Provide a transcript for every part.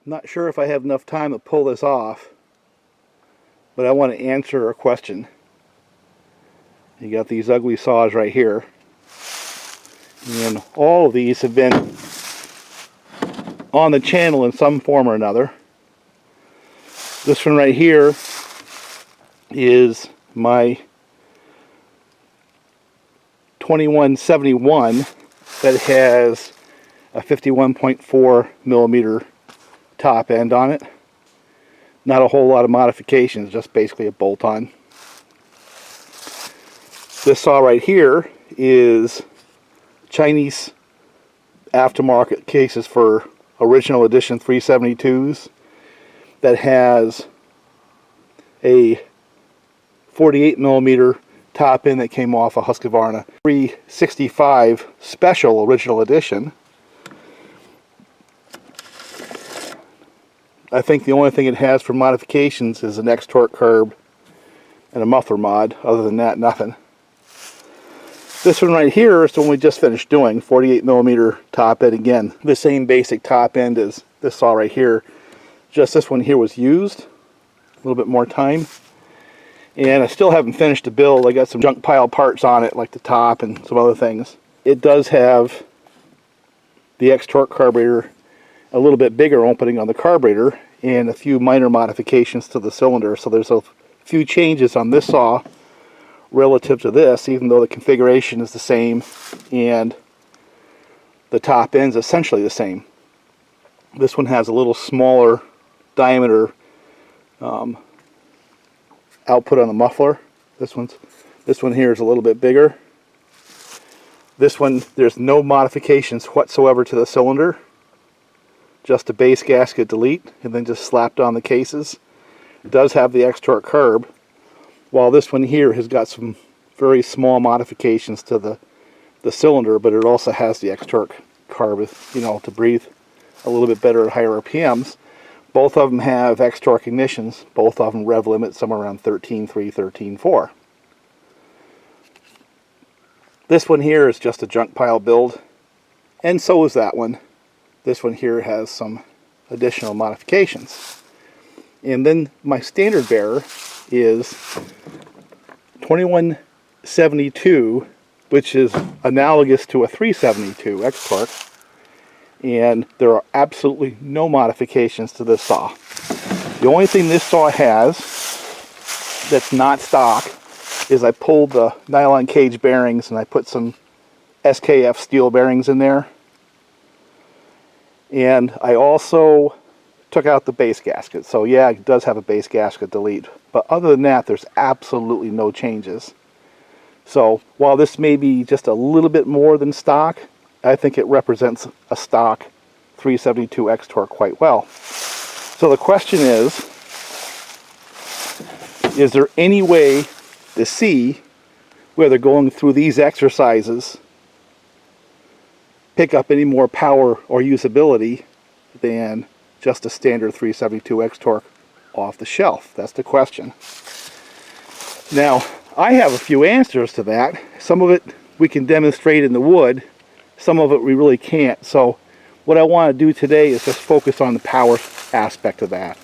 I'm not sure if I have enough time to pull this off, but I want to answer a question. You got these ugly saws right here, and all of these have been on the channel in some form or another. This one right here is my 2171 that has a 51.4 millimeter top end on it. Not a whole lot of modifications, just basically a bolt-on. This saw right here is Chinese aftermarket cases for original edition 372s that has a 48 millimeter top end that came off a Husqvarna 365 special original edition. I think the only thing it has for modifications is an X-torq curb and a muffler mod. Other than that, nothing. This one right here is the one we just finished doing, 48 millimeter top end. Again, the same basic top end as this saw right here. Just this one here was used. A little bit more time. And I still haven't finished the build. I got some junk pile parts on it, like the top and some other things. It does have the X-torq carburetor, a little bit bigger opening on the carburetor, and a few minor modifications to the cylinder. So there's a few changes on this saw relative to this, even though the configuration is the same and the top end's essentially the same. This one has a little smaller diameter output on the muffler. This one here is a little bit bigger. This one, there's no modifications whatsoever to the cylinder. Just a base gasket delete and then just slapped on the cases. It does have the X-torq curb, while this one here has got some very small modifications to the cylinder, but it also has the X-torq carb, you know, to breathe a little bit better at higher RPMs. Both of them have X-torq ignitions. Both of them rev limit somewhere around 13.3, 13.4. This one here is just a junk pile build, and so is that one. This one here has some additional modifications. And then my standard bearer is 2172, which is analogous to a 372 X-torq. And there are absolutely no modifications to this saw. The only thing this saw has that's not stock is I pulled the nylon cage bearings and I put some SKF steel bearings in there. And I also took out the base gasket. So yeah, it does have a base gasket delete. But other than that, there's absolutely no changes. So while this may be just a little bit more than stock, I think it represents a stock 372 X-torq quite well. So the question is there any way to see whether going through these exercises pick up any more power or usability than just a standard 372 X-torq off the shelf? That's the question. Now, I have a few answers to that. Some of it we can demonstrate in the wood, some of it we really can't. So what I want to do today is just focus on the power aspect of that.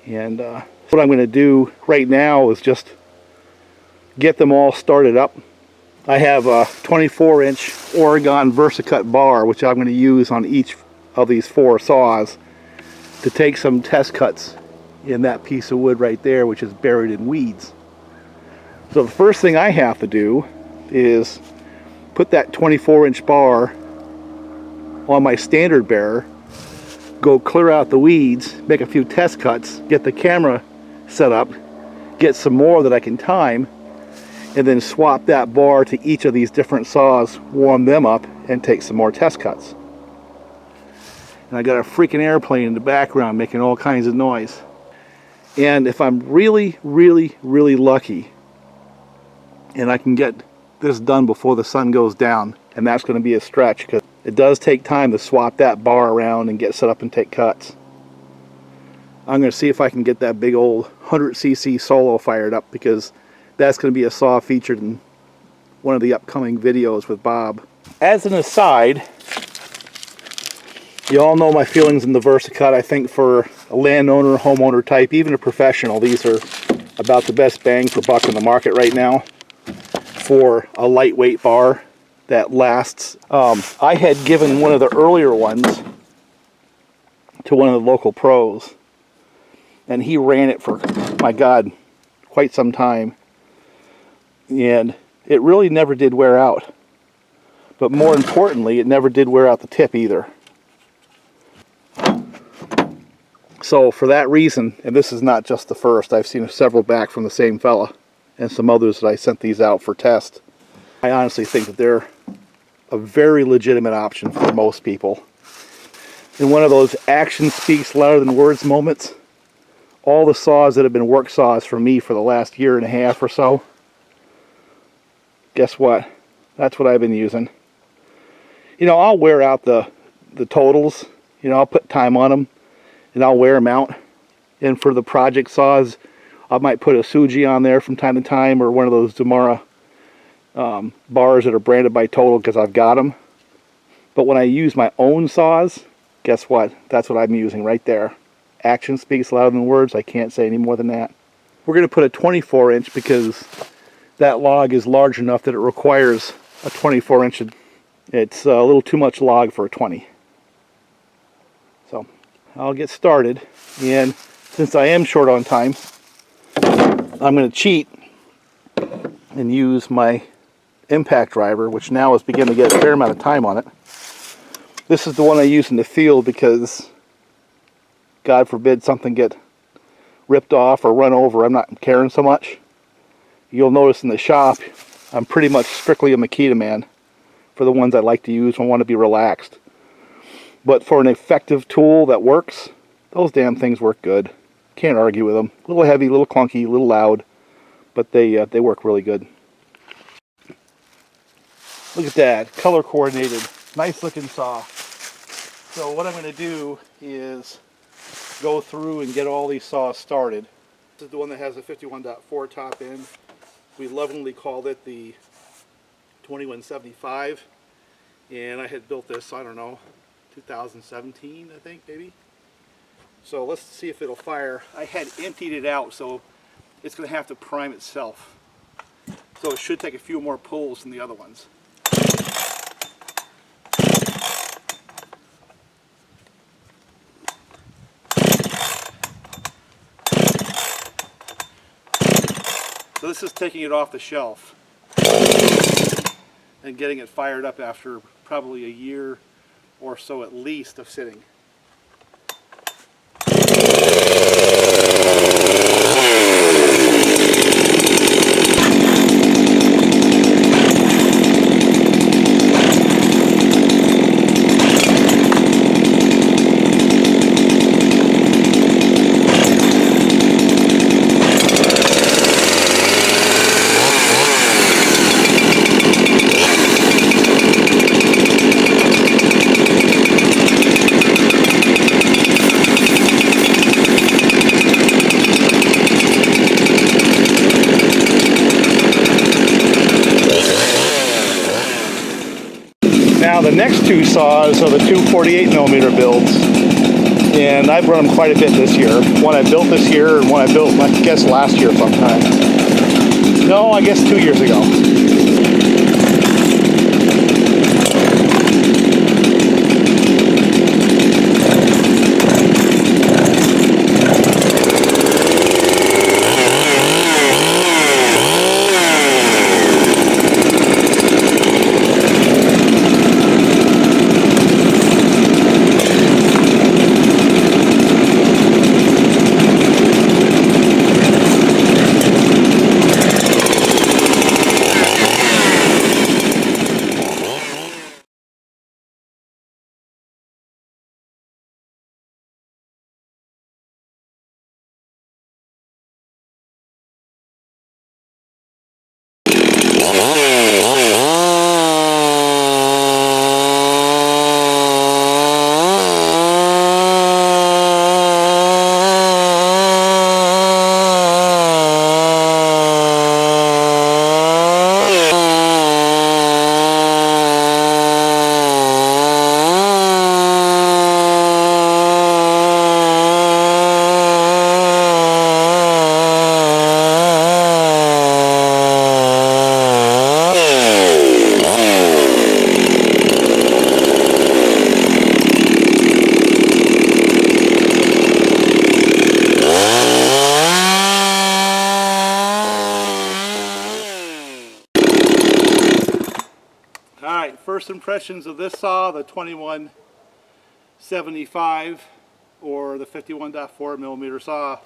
And what I'm going to do right now is just get them all started up. I have a 24-inch Oregon Versacut bar, which I'm going to use on each of these 4 saws to take some test cuts in that piece of wood right there, which is buried in weeds. So the first thing I have to do is put that 24-inch bar on my standard bearer, go clear out the weeds, make a few test cuts, get the camera set up, get some more that I can time, and then swap that bar to each of these different saws, warm them up, and take some more test cuts. And I got a freaking airplane in the background making all kinds of noise. And if I'm really, really, really lucky, and I can get this done before the sun goes down, and that's going to be a stretch, because it does take time to swap that bar around and get set up and take cuts. I'm going to see if I can get that big old 100cc Solo fired up, because that's going to be a saw featured in one of the upcoming videos with Bob. As an aside, You all know my feelings in the Versacut. I think for a landowner, homeowner type, even a professional, these are about the best bang for buck in the market right now for a lightweight bar that lasts. I had given one of the earlier ones to one of the local pros, and he ran it for, my God, quite some time, and it really never did wear out. But more importantly, it never did wear out the tip either. So for that reason, and this is not just the first, I've seen several back from the same fella and some others that I sent these out for test. I honestly think that they're a very legitimate option for most people. In one of those action speaks louder than words moments, all the saws that have been work saws for me for the last year and a half or so, guess what? That's what I've been using. You know, I'll wear out the totals. You know, I'll put time on them and I'll wear them out. And for the project saws, I might put a Suji on there from time to time, or one of those Demara bars that are branded by Total because I've got them. But when I use my own saws, guess what? That's what I'm using right there. Action speaks louder than words. I can't say any more than that. We're going to put a 24 inch because that log is large enough that it requires a 24 inch. It's a little too much log for a 20. So I'll get started, and since I am short on time, I'm going to cheat and use my impact driver, which now is beginning to get a fair amount of time on it. This is the one I use in the field because, God forbid, something get ripped off or run over. I'm not caring so much. You'll notice in the shop, I'm pretty much strictly a Makita man for the ones I like to use when I want to be relaxed. But for an effective tool that works, those damn things work good. Can't argue with them. A little heavy, a little clunky, a little loud, but they work really good. Look at that, color coordinated, nice looking saw. So what I'm going to do is go through and get all these saws started. This is the one that has a 51.4 top end. We lovingly called it the 2175, and I had built this, I don't know, 2017 I think, maybe. So let's see if it'll fire. I had emptied it out, so it's going to have to prime itself. So it should take a few more pulls than the other ones. So this is taking it off the shelf and getting it fired up after probably a year or so at least of sitting. Now the next two saws are the two 48mm builds, and I've run them quite a bit this year. One I built this year and one I built, I guess, last year sometime. No, I guess 2 years ago. first impressions of this saw, the 2175 or the 51.4 millimeter saw,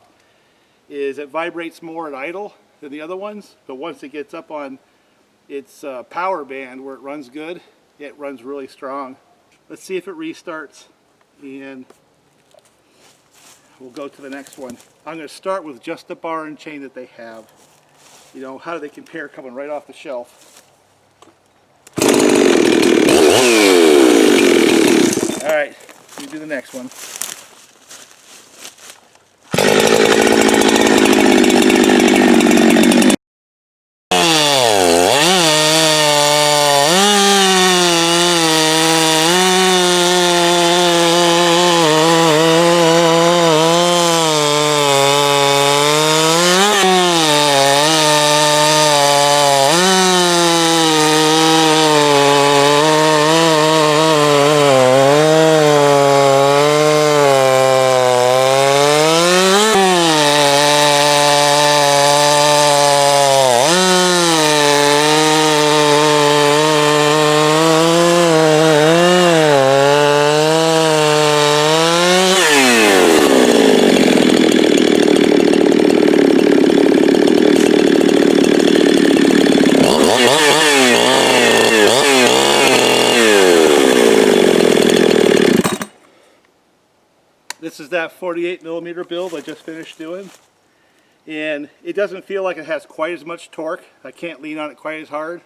is it vibrates more at idle than the other ones, but once it gets up on its power band where it runs good, it runs really strong. Let's see if it restarts, and we'll go to the next one. I'm going to start with just the bar and chain that they have. You know, how do they compare coming right off the shelf? Alright, let me do the next one. This is that 48 millimeter build I just finished doing, and it doesn't feel like it has quite as much torque. I can't lean on it quite as hard,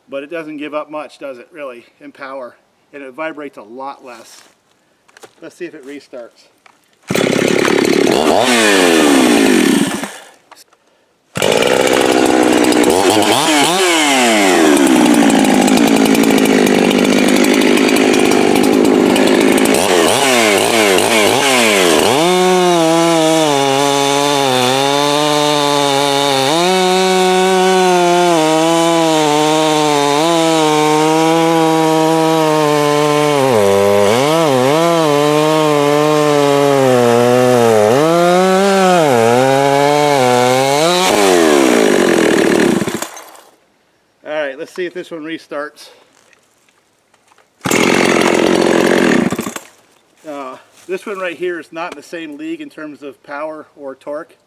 but it doesn't give up much, does it, really, in power, and it vibrates a lot less. Let's see if it restarts. Alright, let's see if this one restarts. This one right here is not in the same league in terms of power or torque.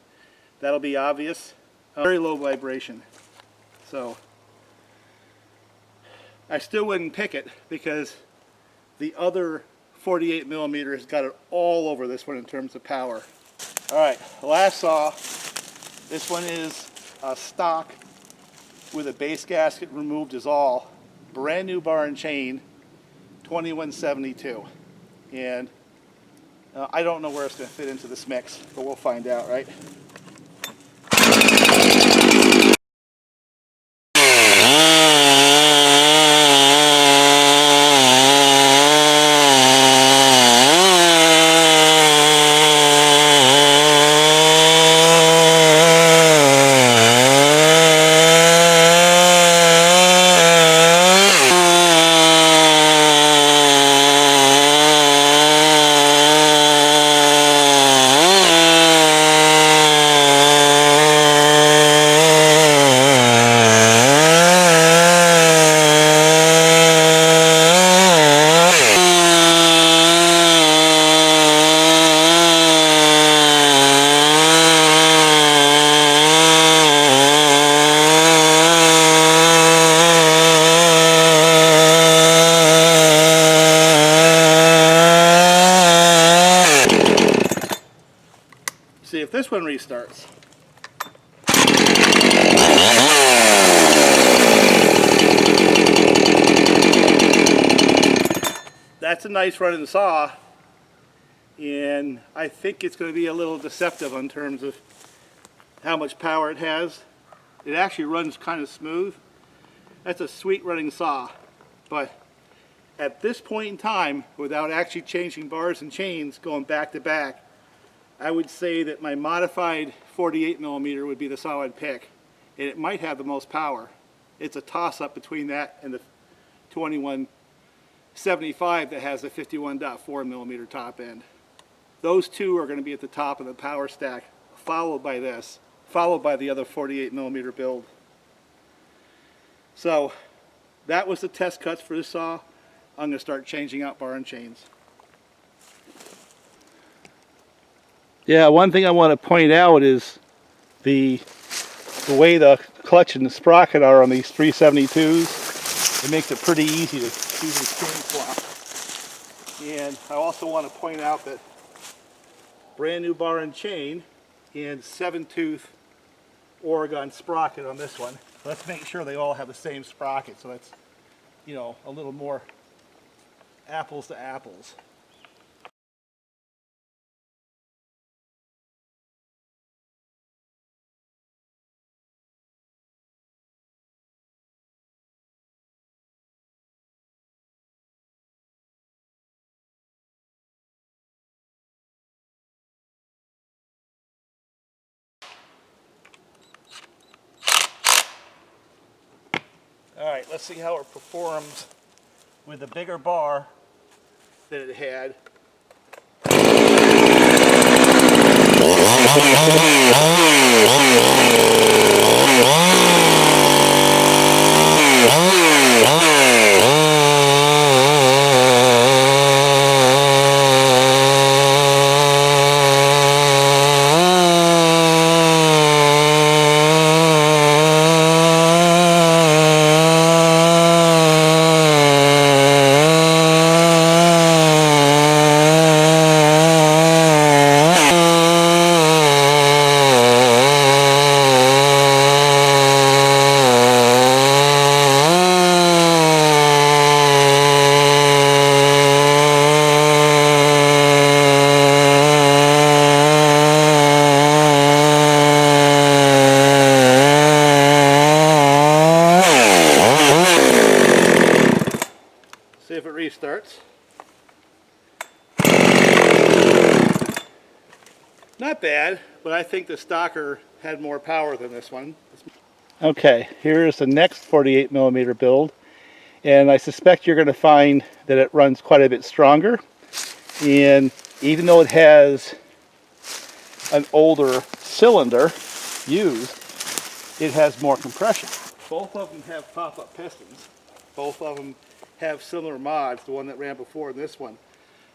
That'll be obvious. Very low vibration. So, I still wouldn't pick it because the other 48 millimeter has got it all over this one in terms of power. Alright, last saw. This one is a stock with a base gasket removed is all. Brand new bar and chain, 2172. And I don't know where it's going to fit into this mix, but we'll find out, right? See if this one restarts. That's a nice running saw, and I think it's going to be a little deceptive in terms of how much power it has. It actually runs kind of smooth. That's a sweet running saw, but at this point in time, without actually changing bars and chains going back to back, I would say that my modified 48 millimeter would be the saw I'd pick, and it might have the most power. It's a toss-up between that and the 2175 that has a 51.4 millimeter top end. Those two are going to be at the top of the power stack, followed by this, followed by the other 48 millimeter build. So that was the test cuts for this saw. I'm going to start changing out bar and chains. Yeah, one thing I want to point out is the way the clutch and the sprocket are on these 372s. It makes it pretty easy to easily chain swap. And I also want to point out that brand new bar and chain and 7-tooth Oregon sprocket on this one. Let's make sure they all have the same sprocket, so that's, you know, a little more apples to apples. All right, let's see how it performs with a bigger bar than it had. See if it restarts. Not bad, but I think the stocker had more power than this one. Okay, here's the next 48mm build, and I suspect you're going to find that it runs quite a bit stronger, and even though it has an older cylinder used, it has more compression. Both of them have pop-up pistons. Both of them have similar mods, the one that ran before and this one.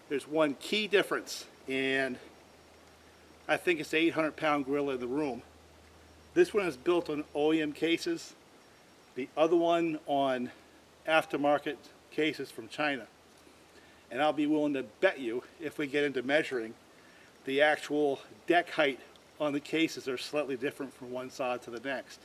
There's one key difference, and I think it's the 800-pound gorilla in the room. This one is built on OEM cases, the other one on aftermarket cases from China. And I'll be willing to bet you, if we get into measuring, the actual deck height on the cases are slightly different from one saw to the next.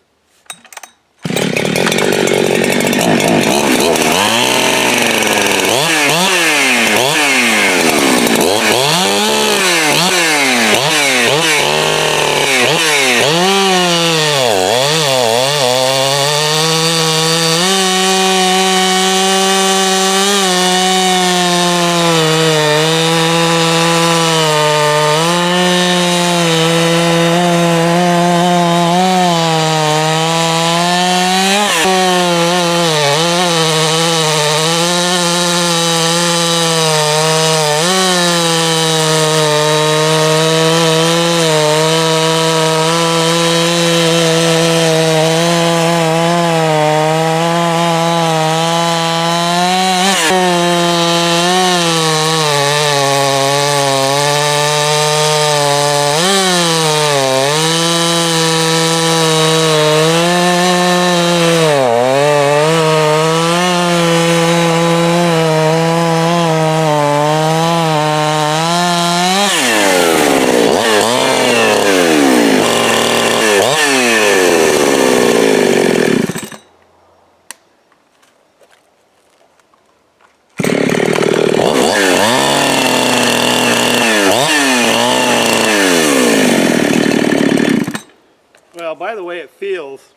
Well, by the way it feels,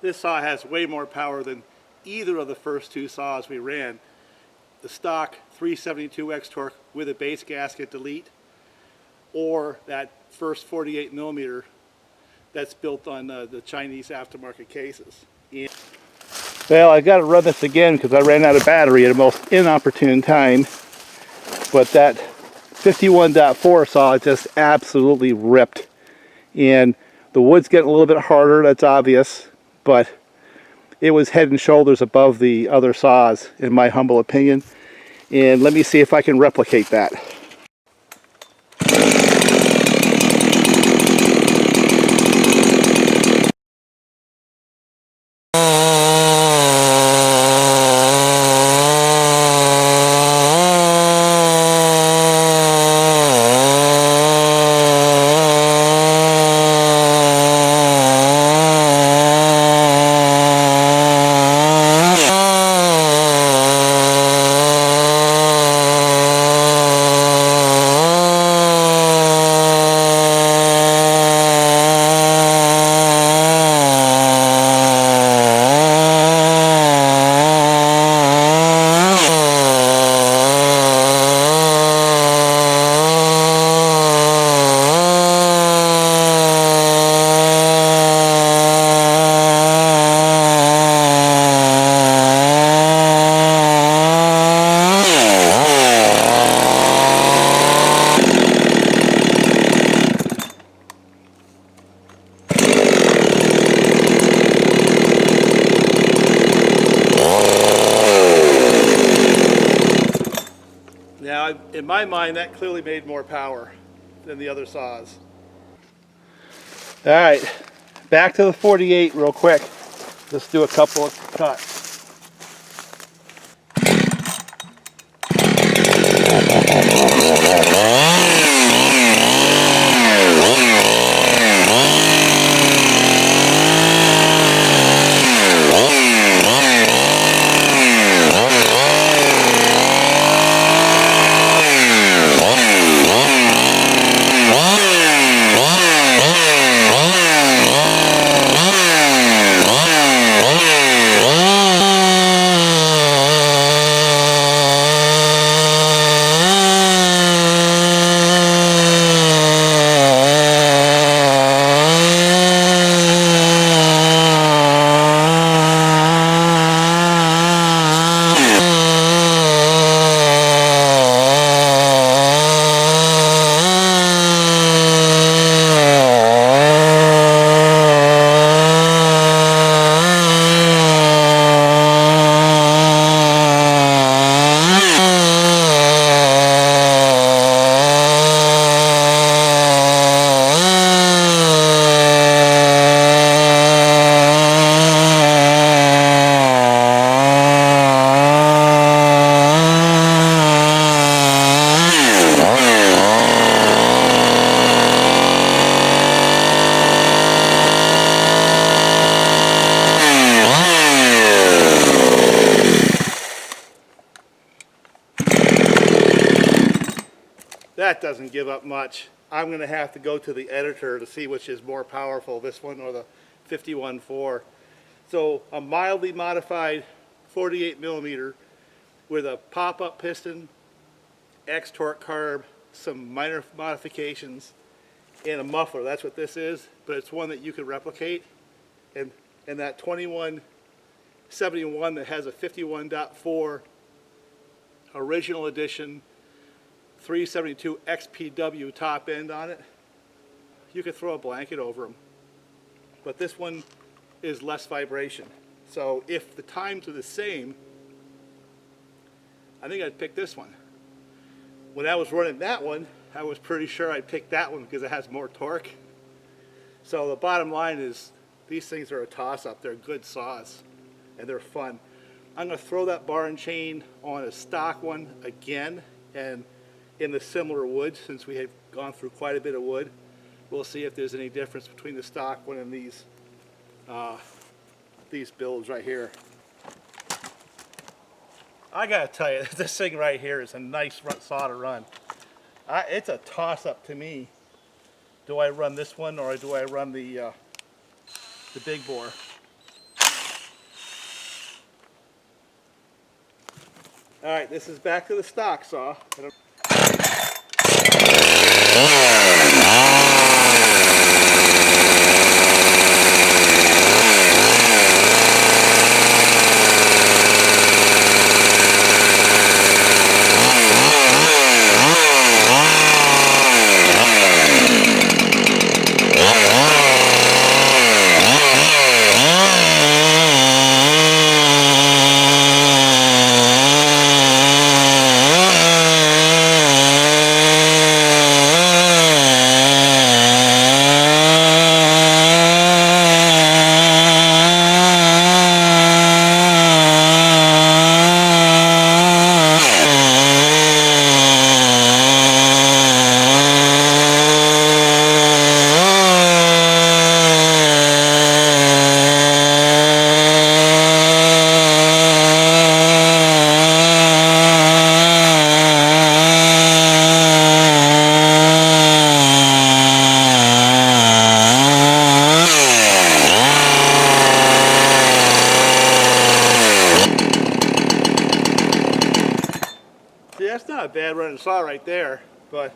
this saw has way more power than either of the first two saws we ran. The stock 372 X-torq with a base gasket delete, or that first 48mm that's built on the Chinese aftermarket cases. And well, I got to run this again because I ran out of battery at a most inopportune time, but that 51.4 saw just absolutely ripped. And the wood's getting a little bit harder, that's obvious, but it was head and shoulders above the other saws, in my humble opinion. And let me see if I can replicate that. Now, in my mind, that clearly made more power than the other saws. All right, back to the 48 real quick. Let's do a couple of cuts. That doesn't give up much. I'm going to have to go to the editor to see which is more powerful, this one or the 51.4. So a mildly modified 48 millimeter with a pop-up piston, X-torq carb, some minor modifications, and a muffler. That's what this is, but it's one that you can replicate. And that 2171 that has a 51.4 original edition 372 XPW top end on it, you could throw a blanket over them. But this one is less vibration. So if the times are the same, I think I'd pick this one. When I was running that one, I was pretty sure I'd pick that one because it has more torque. So the bottom line is these things are a toss-up. They're good saws and they're fun. I'm going to throw that bar and chain on a stock one again, and in the similar wood, since we have gone through quite a bit of wood, we'll see if there's any difference between the stock one and these builds right here. I gotta tell you, this thing right here is a nice saw to run. It's a toss-up to me. Do I run this one or do I run the big bore? All right, this is back to the stock saw. bad running saw right there, but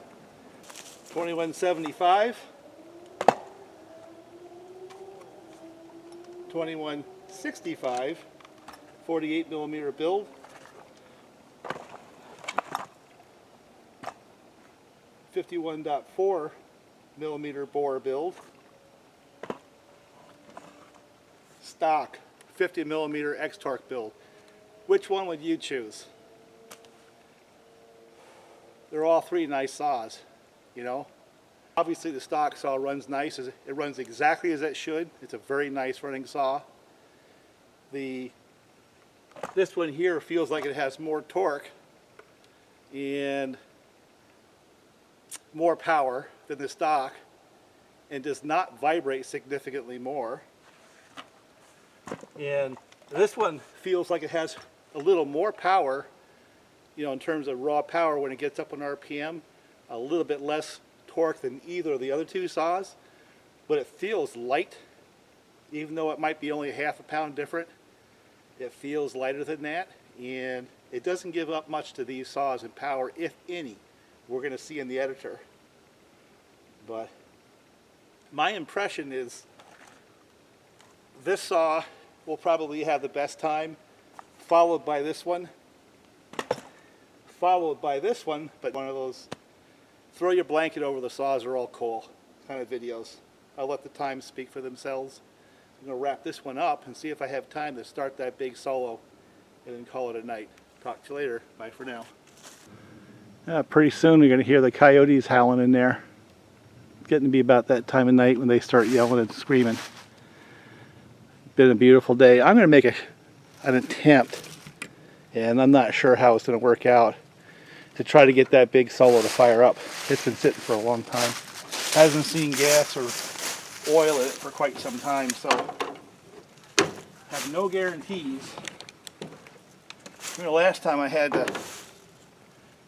2175, 2165, 48 millimeter build, 51.4 millimeter bore build, stock 50 millimeter X-torq build. Which one would you choose? They're all three nice saws, you know. Obviously the stock saw runs nice. It runs exactly as it should. It's a very nice running saw. This one here feels like it has more torque and more power than the stock, and does not vibrate significantly more. And this one feels like it has a little more power, you know, in terms of raw power when it gets up on RPM, a little bit less torque than either of the other two saws, but it feels light, even though it might be only half a pound different. It feels lighter than that, and it doesn't give up much to these saws in power, if any. We're going to see in the editor. But my impression is this saw will probably have the best time, followed by this one, but one of those throw your blanket over the saws are all cool kind of videos. I'll let the times speak for themselves. I'm going to wrap this one up and see if I have time to start that big solo and then call it a night. Talk to you later. Bye for now. Pretty soon you're going to hear the coyotes howling in there. It's getting to be about that time of night when they start yelling and screaming. Been a beautiful day. I'm going to make an attempt, and I'm not sure how it's going to work out, to try to get that big solo to fire up. It's been sitting for a long time. Hasn't seen gas or oil in it for quite some time, so have no guarantees. You know, last time I had to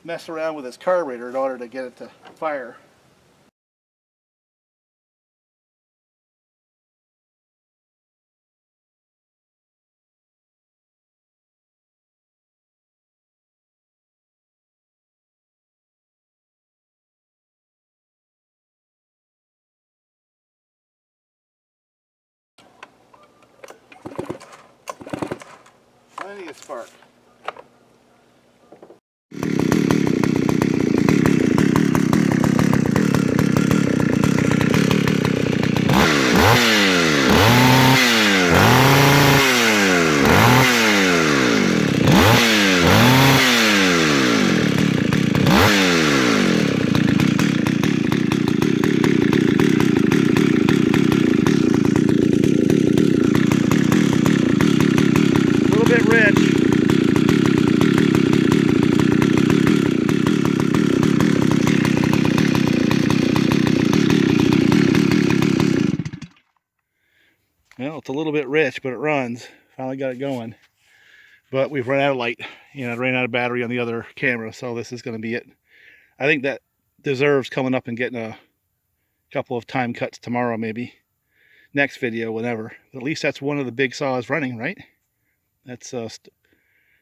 mess around with this carburetor in order to get it to fire. Plenty of spark. Well, it's a little bit rich, but it runs. Finally got it going. But we've run out of light. You know, it ran out of battery on the other camera, so this is going to be it. I think that deserves coming up and getting a couple of time cuts tomorrow, maybe. Next video, whenever. At least that's one of the big saws running, right? That's a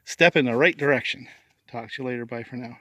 step in the right direction. Talk to you later. Bye for now.